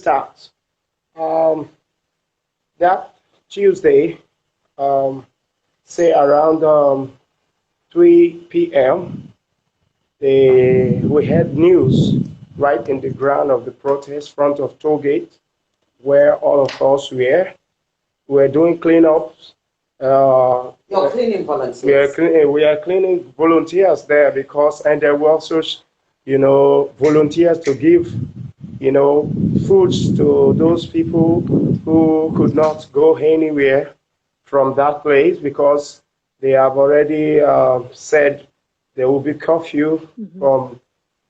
start. Um, that Tuesday, um, say around 3 p.m., we had news right in the ground of the protest, front of Tollgate, where all of us were. We were doing cleanups. You're cleaning volunteers. We are cleaning volunteers there because, and there were also, volunteers to give, foods to those people who could not go anywhere from that place because they have already said there will be curfew from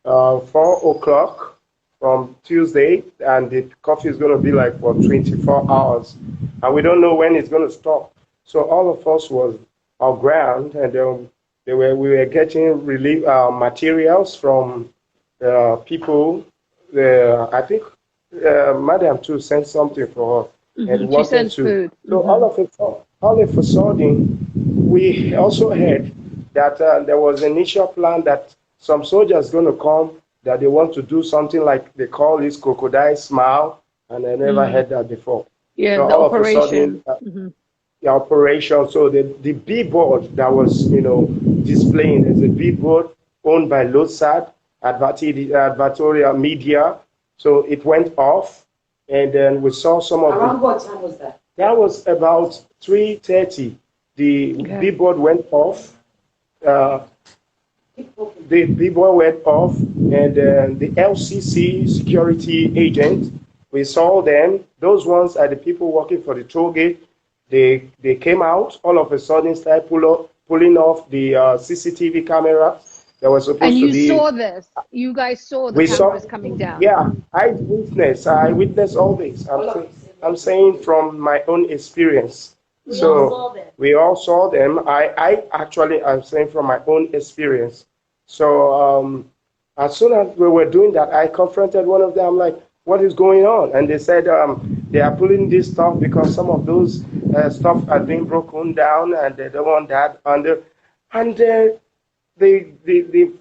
4 o'clock from Tuesday, and the curfew is going to be like for 24 hours, and we don't know when it's going to stop. So all of us was on ground, and we were getting relief materials from people. I think Madam too sent something for us, and She sent food. So all of a sudden, we also heard that there was an initial plan that some soldiers going to come, that they want to do something like they call this crocodile smile, and I never heard that before. Yeah, so the all operation. Of a sudden, the operation. So the billboard that was displaying is a billboard owned by Lotsad Advertorial Media. So it went off, and then we saw some of Around what time was that? That was about 3:30. The billboard went off. The billboard went off, and the LCC security agents, we saw them. Those ones are the people working for the toll gate. They came out. All of a sudden, started pulling off the CCTV camera that was supposed to be. And you saw this. You guys saw the cameras coming down. Yeah, I witnessed all this. I'm saying from my own experience. We all saw them. I'm saying from my own experience. So as soon as we were doing that, I confronted one of them. I'm like, what is going on? And they said they are pulling this stuff because some of those stuff has been broken down, and they don't want that under. And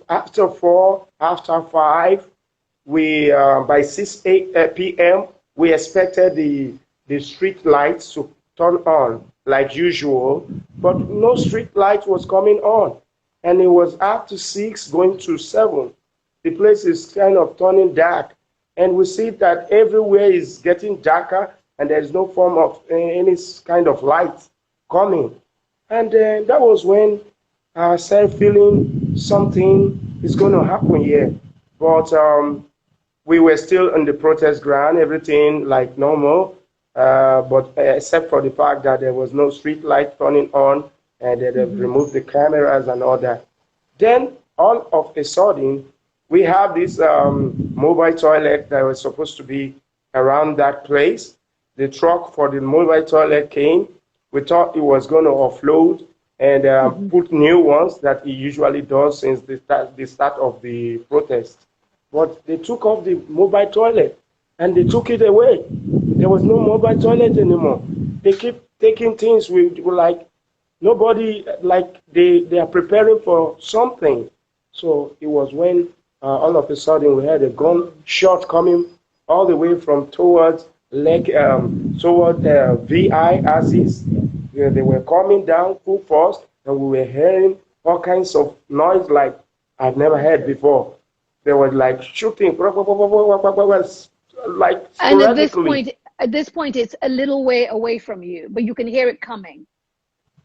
after 4, after 5, we by 6 p.m. we expected the street lights to turn on like usual, but no street light was coming on, and it was after 6 going to 7. The place is kind of turning dark, and we see that everywhere is getting darker, and there's no form of any kind of light coming. And that was when I started feeling something is going to happen here. But we were still on the protest ground, everything like normal, but except for the fact that there was no street light turning on, and they removed the cameras and all that. Then all of a sudden, we have this mobile toilet that was supposed to be around that place. The truck for the mobile toilet came. We thought it was going to offload and put new ones that it usually does since the start of the protest. But they took off the mobile toilet and they took it away. There was no mobile toilet anymore. They keep taking things. We were like, nobody, like they are preparing for something. So it was when all of a sudden we had a gunshot coming all the way from towards VI axis. They were coming down full force, and we were hearing all kinds of noise like I've never heard before. They were like shooting, like and at this point, it's a little way away from you, but you can hear it coming.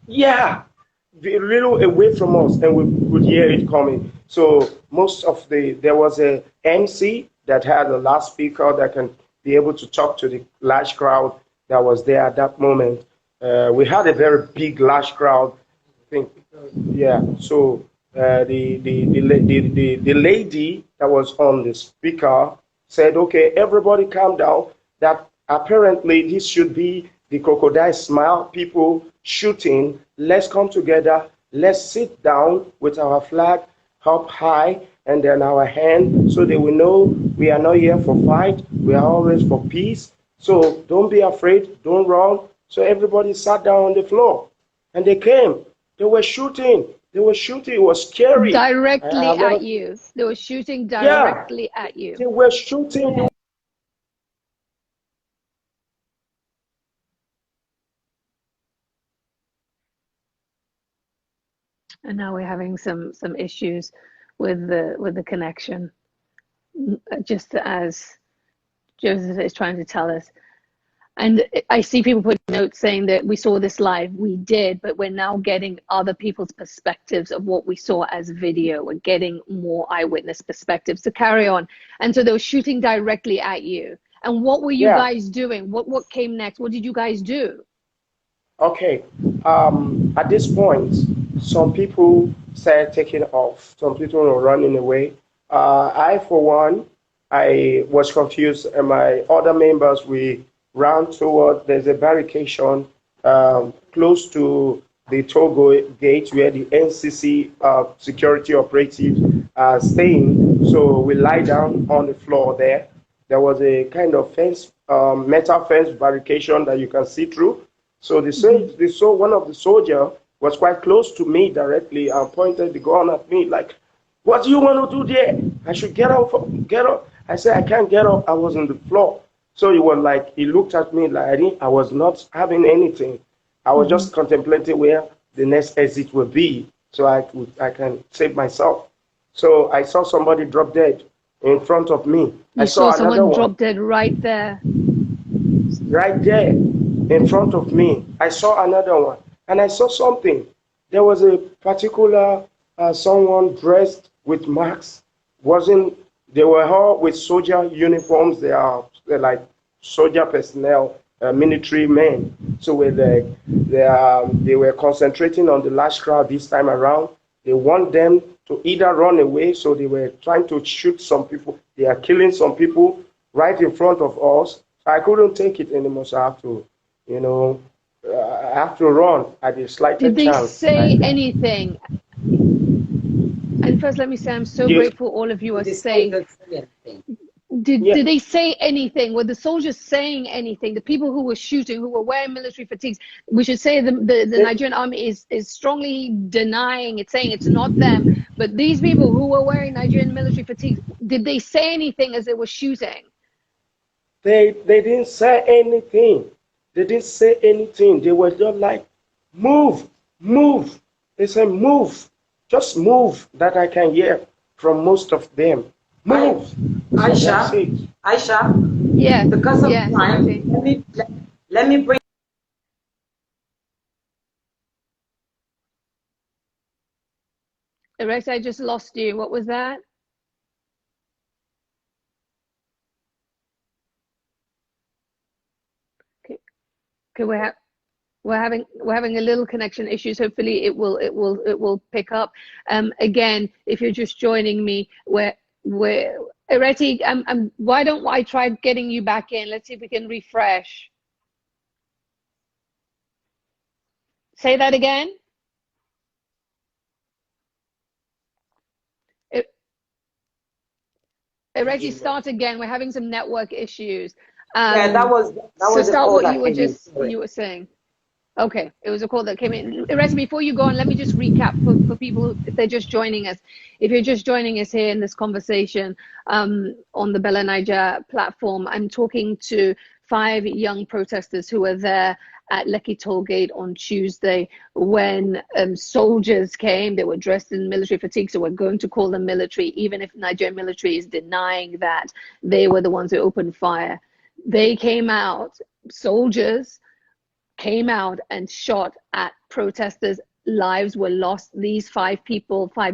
Yeah, a little away from us, and we could hear it coming. So there was a MC that had a loudspeaker that can be able to talk to the large crowd that was there at that moment. We had a very big, large crowd. I think, yeah. So the lady that was on the speaker said, "Okay, everybody, calm down. That apparently this should be the crocodile smile people shooting. Let's come together. Let's sit down with our flag up high and then our hand, so they will know we are not here for fight. We are always for peace. So don't be afraid. Don't run." So everybody sat down on the floor, and they came. They were shooting. It was scary. Directly at you. They were shooting directly at you. They were shooting. And now we're having some issues with the connection, just as Joseph is trying to tell us. And I see people put notes saying that we saw this live. We did, but we're now getting other people's perspectives of what we saw as video. We're getting more eyewitness perspectives to carry on. And so they were shooting directly at you. And what were you guys doing? What came next? What did you guys do? Okay. At this point, some people started taking off. Some people were running away. I, for one, I was confused, and my other members, we ran toward, there's a barricade close to the toll gate where the NCC security operatives are staying. So we lie down on the floor there. There was a kind of fence, metal fence barricade that you can see through. So they saw one of the soldiers was quite close to me directly and pointed the gun at me like, "What do you want to do there? I should get up, get up." I said, "I can't get up. I was on the floor." So he was like, he looked at me like I was not having anything. I was just contemplating where the next exit would be so I can save myself. So I saw somebody drop dead in front of me. I saw someone drop dead right there. Right there in front of me. I saw another one. And I saw something. There was a particular someone dressed with masks. They were all with soldier uniforms. They're like soldier personnel, military men. So they were concentrating on the large crowd this time around. They want them to either run away, so they were trying to shoot some people. They are killing some people right in front of us. I couldn't take it anymore, so I have to, I have to run at the slightest chance. Did they say anything? And first, let me say I'm so grateful all of you are safe. Did they say anything? Were the soldiers saying anything? The people who were shooting, who were wearing military fatigues, we should say the Nigerian army is strongly denying it, saying it's not them. But these people who were wearing Nigerian military fatigues, did they say anything as they were shooting? They didn't say anything. They didn't say anything. They were just like, "Move, move." They said, "Move, just move." That I can hear from most of them. Move. Aisha. Yeah. Because of time, let me bring. Rex, I just lost you. What was that? Okay, we're having a little connection issues. Hopefully it will pick up. Again, if you're just joining me, we're Ereti, why don't I try getting you back in? Let's see if we can refresh. Say that again. Ereti, start again. We're having some network issues. Yeah, that was so start what you were saying. Okay, it was a call that came in. Ereti, before you go on, let me just recap for people if they're just joining us. If you're just joining us here in this conversation on the Bella Niger platform, I'm talking to 5 young protesters who were there at Lekkitollgate on Tuesday when soldiers came. They were dressed in military fatigue, so we're going to call them military, even if Nigerian military is denying that they were the ones who opened fire. They came out, soldiers came out and shot at protesters. Lives were lost. These 5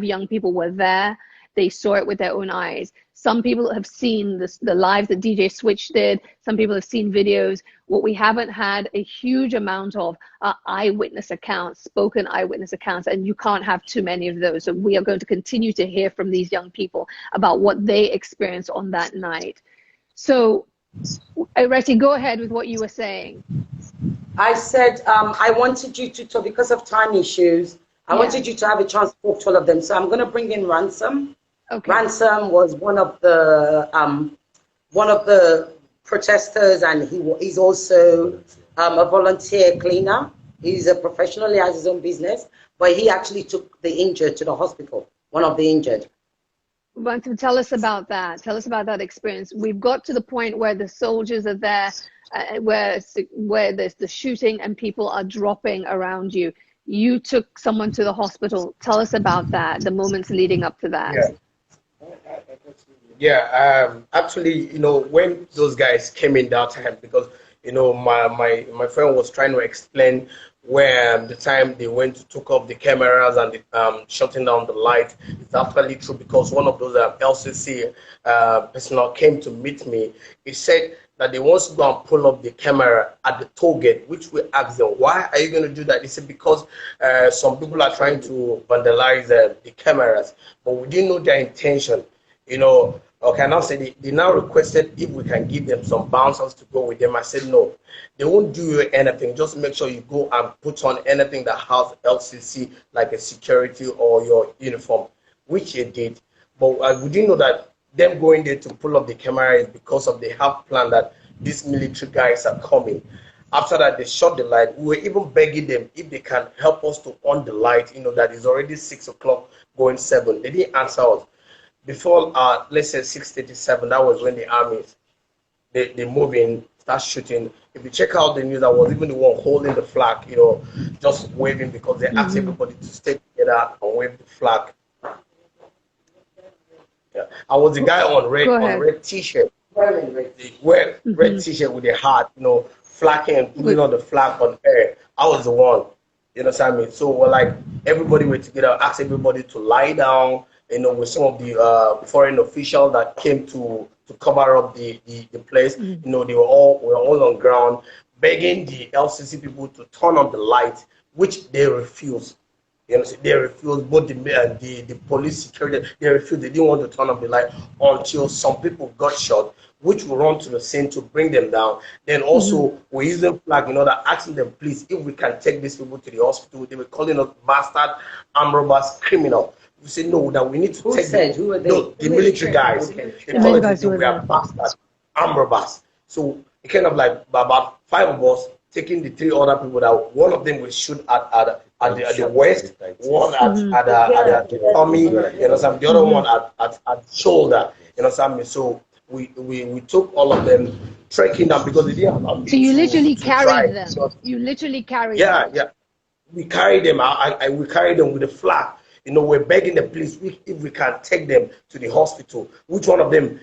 young people were there. They saw it with their own eyes. Some people have seen the lives that DJ Switch did. Some people have seen videos. What we haven't had a huge amount of are eyewitness accounts, spoken eyewitness accounts, and you can't have too many of those. So we are going to continue to hear from these young people about what they experienced on that night. So, Ereti, go ahead with what you were saying. I said I wanted you to talk, because of time issues, I wanted you to have a chance to talk to all of them. So I'm going to bring in Ransom. Okay. Ransom was one of the protesters, and he's also a volunteer cleaner. He's a professional, he has his own business, but he actually took the injured to the hospital, one of the injured. But to tell us about that. Tell us about that experience. We've got to the point where the soldiers are there, where there's the shooting and people are dropping around you. you took someone to the hospital. Tell us about that, the moments leading up to that. Actually, when those guys came in that time, because my friend was trying to explain where the time they went to took off the cameras and shutting down the light. It's actually true, because one of those LCC personnel came to meet me. He said that they want to go and pull up the camera at the toll gate, which we asked them, why are you going to do that? They said, because some people are trying to vandalize the cameras, but we didn't know their intention. Okay, now say they now requested if we can give them some bouncers to go with them. I said no, they won't do you anything. Just make sure you go and put on anything that has LCC, like a security or your uniform, which they did. But we didn't know that them going there to pull up the camera is because of they have planned that these military guys are coming. After that, they shut the light. We were even begging them if they can help us to on the light. That is already 6 o'clock going 7. They didn't answer us. Before, let's say 6:37, that was when the armies, they move in, start shooting. If you check out the news, I was even the one holding the flag, just waving, because they asked everybody to stay together and wave the flag. Yeah. I was the guy on red t-shirt, red t-shirt with a hat, flagging and putting on the flag on air. I was the one, you know what I mean? So we're like, everybody were together, asked everybody to lie down. With some of the foreign officials that came to cover up the place, they were all on ground, begging the LCC people to turn on the light, which they refused. They refused. Both the police security, they refused. They didn't want to turn on the light until some people got shot, which will run to the scene to bring them down. Then also we use them flag in order, asking them, please, if we can take these people to the hospital. They were calling us bastard, armed robbers, criminal. We said no, that we need to take them. Who were they? No, the military guys. Okay. They told us we are bastards, armed robbers. So it kind of like about 5 of us taking the 3 other people that one of them will shoot at the waist, one at the tummy, the other one at the shoulder, So we took all of them trekking them because they didn't allow me. So you literally carried them. So, you literally carried them. Yeah. We carried them. We carried them with a flag. We're begging the police if we can take them to the hospital. Which one of the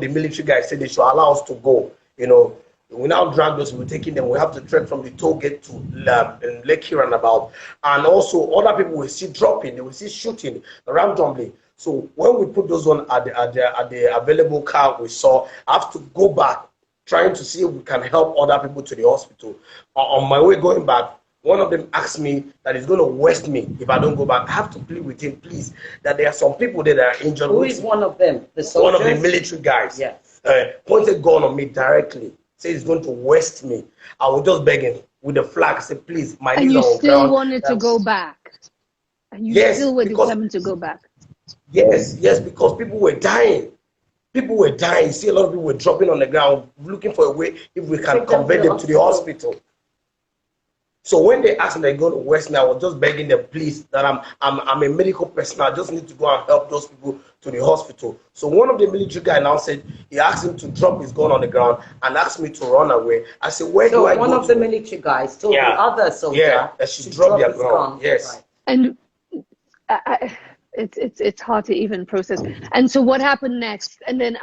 military guys said they should allow us to go. We now drag those, we're taking them. We have to trek from the toll gate to Lekki roundabout. And also other people will see dropping, they will see shooting randomly. So when we put those on at the available car we saw, I have to go back trying to see if we can help other people to the hospital. On my way going back, one of them asked me that he's going to arrest me if I don't go back. I have to plead with him, please, that there are some people there that are injured. Who is one of them? The soldiers? One of the military guys. Yes. Pointed gun on me directly. Said he's going to arrest me. I was just begging with the flag. Say, please, my knees are on ground. And you still wanted to go back? And you still were determined to go back? Yes, because people were dying. People were dying. See, a lot of people were dropping on the ground, looking for a way if we can convey them to the hospital. So when they asked me to go to West, I was just begging them, please, that I'm a medical person. I just need to go and help those people to the hospital. So one of the military guys now said he asked him to drop his gun on the ground and asked me to run away. I said, where do I go? So one of the military guys told the other soldier that she dropped their gun. Yes. Right. And it's hard to even process. And so what happened next? And then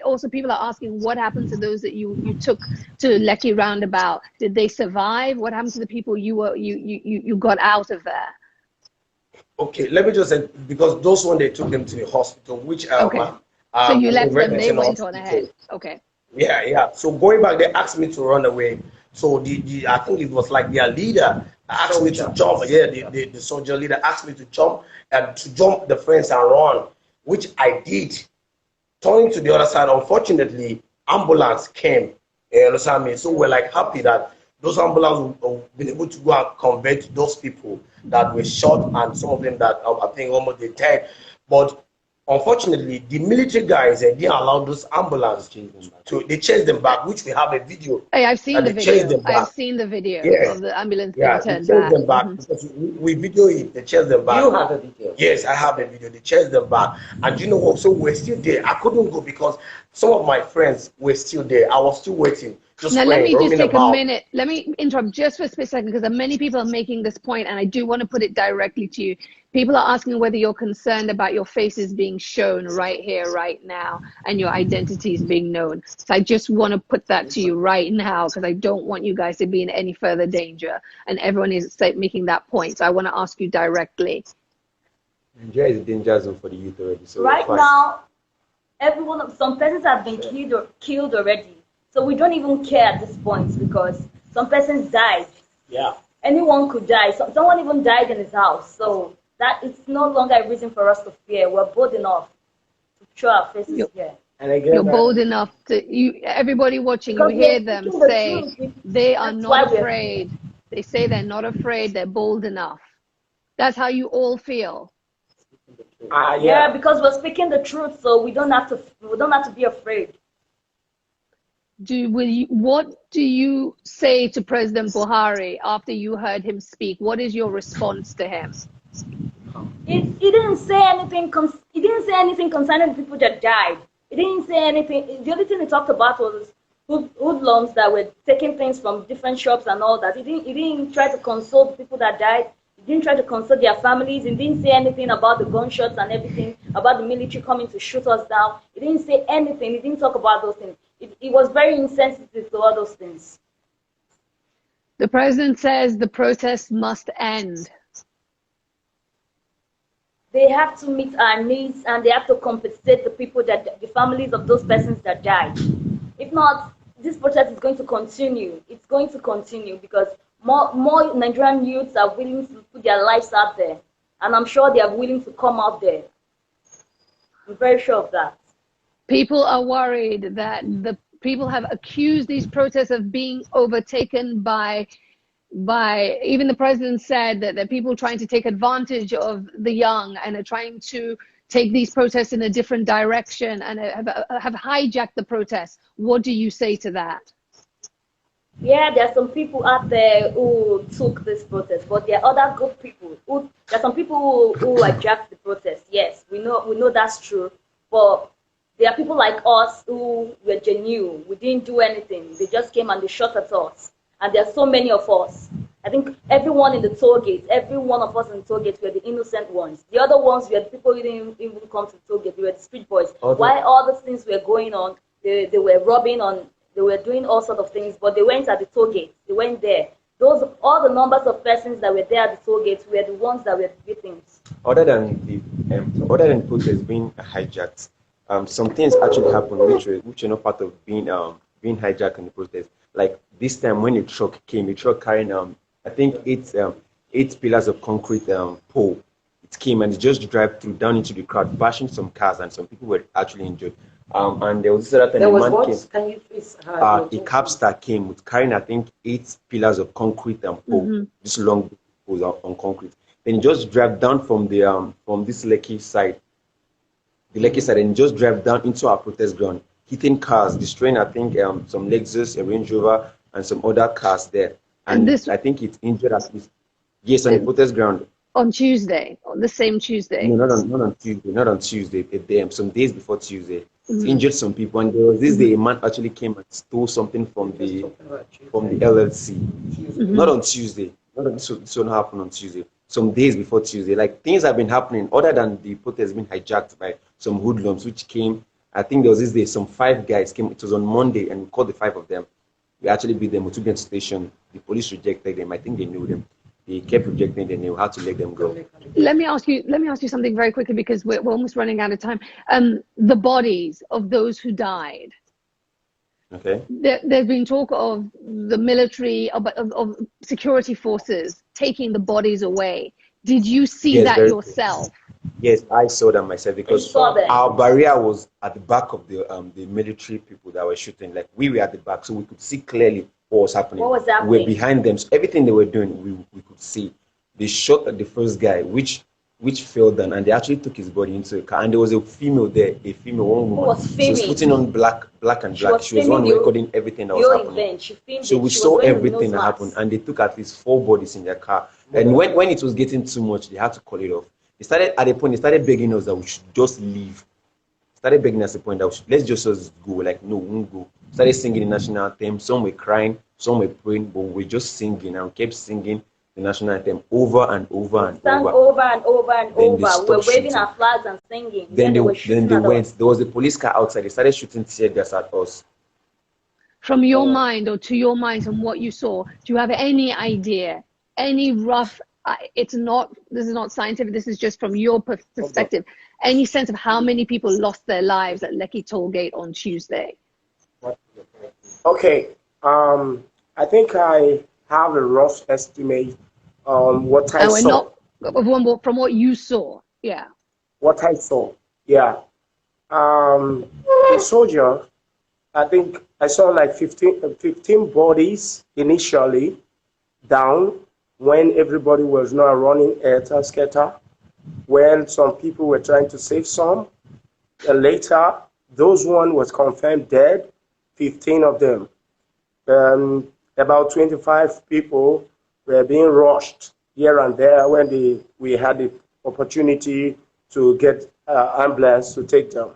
also people are asking what happened to those that you took to Lekki roundabout. Did they survive? What happened to the people you got out of there? Okay, let me just say, because those one they took them to the hospital, which okay. So you left them, they went on ahead. Okay. Yeah. So going back, they asked me to run away. So I think it was like their leader asked me to jump. Yeah, the soldier leader asked me to jump the fence and run, which I did. Turning to the other side, unfortunately, ambulance came. You understand me? So we're like happy that those ambulances have been able to go and convert those people that were shot, and some of them that I think almost they died. But unfortunately, the military guys didn't allow those ambulance to, they chased them back, which we have a video. Hey, I've seen the video. I've seen the video yes. of the ambulance being turned they chased back. them back because we video it. They chased them back. You have a video? Yes, I have a video. They chased them back, and you know what? So we're still there. I couldn't go because some of my friends were still there. I was still waiting. Now, let me just take a minute. Let me interrupt just for a split second because many people are making this point, and I do want to put it directly to you. People are asking whether you're concerned about your faces being shown right here, right now, and your identities being known. So I just want to put that to you right now because I don't want you guys to be in any further danger. And everyone is making that point. So I want to ask you directly. Nigeria is a danger zone for the youth already. So right now, some persons have been killed already. So we don't even care at this point because some persons died. Yeah. Anyone could die. Someone even died in his house. So that it's no longer a reason for us to fear. We're bold enough to show our faces here. And again, you're bold enough to everybody watching, you hear them say they are not afraid. They say they're not afraid, they're bold enough. That's how you all feel. Yeah, because we're speaking the truth, so we don't have to be afraid. What do you say to President Buhari after you heard him speak? What is your response to him? He didn't say anything. He didn't say anything concerning the people that died. He didn't say anything. The only thing he talked about was hoodlums that were taking things from different shops and all that. He didn't try to console the people that died. He didn't try to console their families. He didn't say anything about the gunshots and everything, about the military coming to shoot us down. He didn't say anything. He didn't talk about those things. He was very insensitive to all those things. The president says the protest must end. They have to meet our needs and they have to compensate the families of those persons that died. If not, this protest is going to continue. It's going to continue because more Nigerian youths are willing to put their lives out there. And I'm sure they are willing to come out there. I'm very sure of that. People are worried that the people have accused these protests of being overtaken by even the president said that there are people trying to take advantage of the young and are trying to take these protests in a different direction and have hijacked the protests. What do you say to that? Yeah, there are some people out there who took this protest, but there are other good people. There are some people who hijacked the protest. Yes, we know that's true. But there are people like us who were genuine. We didn't do anything. They just came and they shot at us. And there are so many of us. I think everyone in the toll gate, every one of us in the toll gate were the innocent ones. The other ones were the people who didn't even come to the toll gate. They were the street boys. Okay. While all those things were going on, they were robbing they were doing all sorts of things, but they went at the toll gate. They went there. All the numbers of persons that were there at the toll gate were the ones that were victims. Other than the protest being hijacked, some things actually happened which are not part of being hijacked in the protest. Like this time when a truck carrying I think 8 pillars of concrete pole. It came and it just drove through down into the crowd, bashing some cars, and some people were actually injured. And there was this other time a man came. Can you please? A capstar came with carrying I think 8 pillars of concrete and pole, this long poles on concrete. Then he just drove down from this Lekki side, and just drove down into our protest ground, hitting cars, destroying I think some Lexus, a Range Rover, and some other cars there. And this, I think it injured at least. Yes, on the protest ground. On Tuesday, on the same Tuesday. No, not on Tuesday. Not on Tuesday. Some days before Tuesday, it injured some people. And there was this day a man actually came and stole something from the LLC. Not on Tuesday. This won't happen on Tuesday. Some days before Tuesday, like things have been happening. Other than the protest being hijacked by some hoodlums, which came. I think there was this day some 5 guys came. It was on Monday, and we called the 5 of them. We actually beat them. We took them to station. The police rejected them. I think they knew them. They kept rejecting them. They knew how to let them go. Let me ask you something very quickly because we're almost running out of time. The bodies of those who died. Okay. There's been talk of the military, of security forces taking the bodies away. Did you see that yourself? Yes, I saw that myself because our barrier was at the back of the military people that were shooting. Like we were at the back, so we could see clearly what was happening. What was happening? We were behind them, so everything they were doing, we could see. They shot at the first guy, which which fell down, and they actually took his body into a car. And there was a female there, a female, one woman. Who was filming? She was putting on black and black. She was one recording everything that was happening. So we saw everything that happened, and they took at least 4 bodies in their car. And when it was getting too much, they had to call it off. They started at a point. They started begging us that we should just leave. Started begging us at the point that we should, let's just go. Like, no, we won't go. Started singing the national anthem. Some were crying, some were praying, but we were just singing, and we kept singing the national anthem over and over and sang over and over and over. We're waving our flags and singing. Then they went. There was a police car outside. They started shooting tear gas at us. From your mind, or to your mind, from what you saw, do you have any idea, any rough? This is not scientific. This is just from your perspective. Any sense of how many people lost their lives at Lekkitollgate on Tuesday? Okay. I think I have a rough estimate on what I saw. From what you saw, yeah. What I saw, yeah. The soldier, I think I saw like 15 bodies initially down when everybody was not running scatter, when some people were trying to save some. And later, those one was confirmed dead, 15 of them. About 25 people were being rushed here and there when we had the opportunity to get ambulance to take them.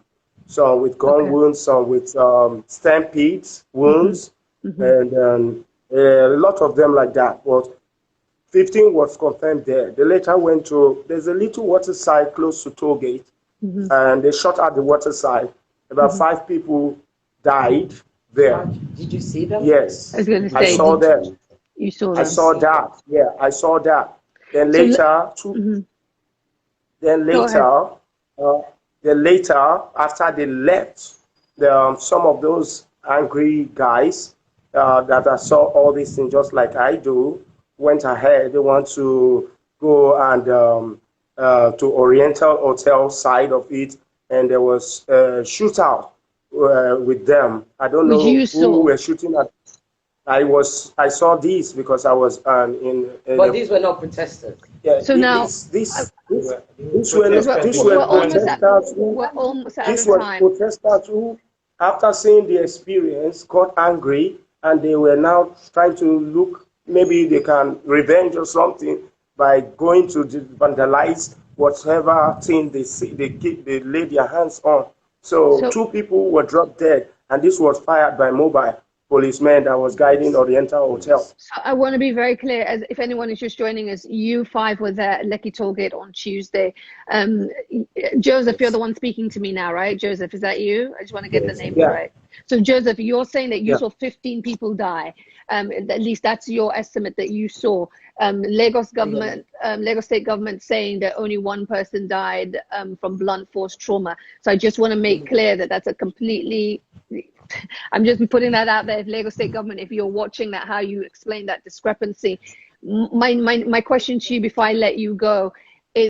Some with gun wounds, some with stampede wounds, and a lot of them like that. But 15 was confirmed there. They later went to, there's a little water side close to Tollgate, and they shot at the water side. About 5 people died there. Did you see them? Yes. I was going to say, I saw them. You saw them? I saw that. Yeah, I saw that. Then later, then later, after they left, some of those angry guys that I saw all these things just like I do, went ahead. They want to go and to Oriental Hotel side of it, and there was a shootout with them. I don't know who were shooting at. I saw these because I was in but these were not protesters. Yeah, so now these were protesters who, after seeing the experience, got angry, and they were now trying to look, maybe they can revenge or something by going to vandalize whatever thing they laid their hands on. So 2 people were dropped dead, and this was fired by mobile policeman that was guiding Oriental Hotel. So I want to be very clear, as if anyone is just joining us, you 5 were there at Lekkitollgate on Tuesday. Joseph, you're the one speaking to me now, right? Joseph, is that you? I just want to get the name right. So Joseph, you're saying that you saw 15 people die. At least that's your estimate that you saw. Lagos state government saying that only 1 person died from blunt force trauma. So I just want to make clear that that's a completely, I'm just putting that out there. If Lagos state government, if you're watching that, how you explain that discrepancy. My question to you before I let you go